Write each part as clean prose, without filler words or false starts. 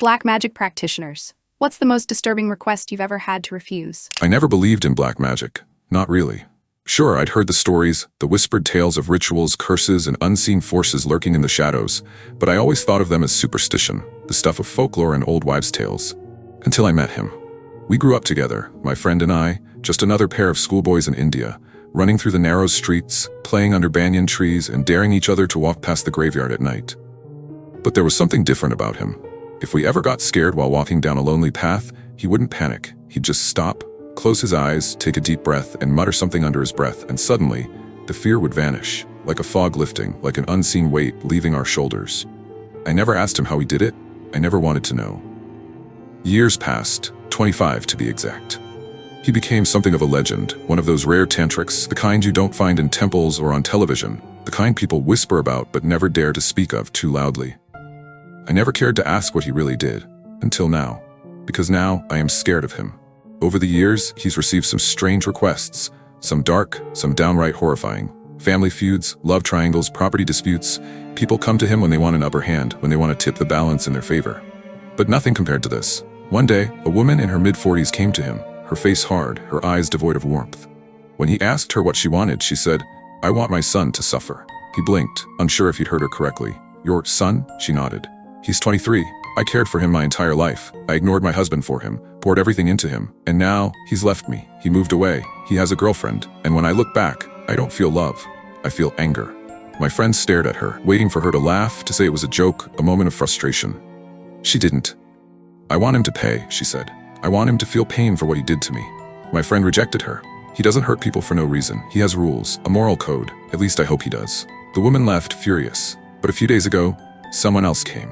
Black magic practitioners. What's the most disturbing request you've ever had to refuse? I never believed in black magic. Not really. Sure, I'd heard the stories, the whispered tales of rituals, curses, and unseen forces lurking in the shadows, but I always thought of them as superstition, the stuff of folklore and old wives' tales. Until I met him. We grew up together, my friend and I, just another pair of schoolboys in India, running through the narrow streets, playing under banyan trees, and daring each other to walk past the graveyard at night. But there was something different about him. If we ever got scared while walking down a lonely path, he wouldn't panic. He'd just stop, close his eyes, take a deep breath, and mutter something under his breath, and suddenly, the fear would vanish, like a fog lifting, like an unseen weight leaving our shoulders. I never asked him how he did it. I never wanted to know. Years passed, 25 to be exact. He became something of a legend, one of those rare tantrics, the kind you don't find in temples or on television, the kind people whisper about but never dare to speak of too loudly. I never cared to ask what he really did, until now, because now I am scared of him. Over the years, he's received some strange requests, some dark, some downright horrifying. Family feuds, love triangles, property disputes. People come to him when they want an upper hand, when they want to tip the balance in their favor. But nothing compared to this. One day, a woman in her mid-40s came to him, her face hard, her eyes devoid of warmth. When he asked her what she wanted, she said, "I want my son to suffer." He blinked, unsure if he'd heard her correctly. "Your son?" She nodded. "He's 23. I cared for him my entire life. I ignored my husband for him, poured everything into him, and now he's left me. He moved away. He has a girlfriend, and when I look back, I don't feel love. I feel anger." My friend stared at her, waiting for her to laugh, to say it was a joke, a moment of frustration. She didn't. "I want him to pay," she said. "I want him to feel pain for what he did to me." My friend rejected her. "He doesn't hurt people for no reason. He has rules, a moral code. At least I hope he does." The woman left, furious. But a few days ago, someone else came.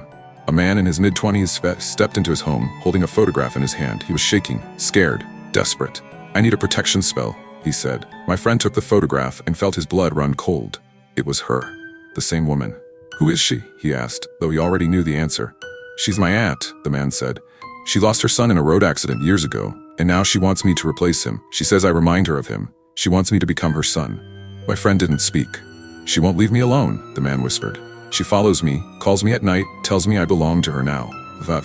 A man in his mid-20s stepped into his home, holding a photograph in his hand. He was shaking, scared, desperate. "I need a protection spell," he said. My friend took the photograph and felt his blood run cold. It was her, the same woman. "Who is she?" he asked, though he already knew the answer. "She's my aunt," the man said. "She lost her son in a road accident years ago, and now she wants me to replace him. She says I remind her of him. She wants me to become her son." My friend didn't speak. "She won't leave me alone," the man whispered. "She follows me, calls me at night, tells me I belong to her now.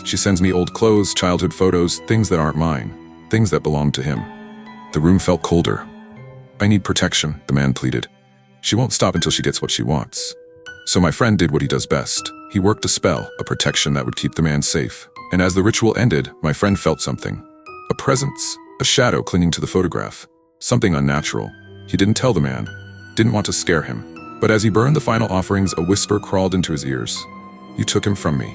She sends me old clothes, childhood photos, things that aren't mine, things that belong to him." The room felt colder. "I need protection," the man pleaded. "She won't stop until she gets what she wants." So my friend did what he does best. He worked a spell, a protection that would keep the man safe. And as the ritual ended, my friend felt something. A presence, a shadow clinging to the photograph. Something unnatural. He didn't tell the man, didn't want to scare him. But as he burned the final offerings, a whisper crawled into his ears. "You took him from me.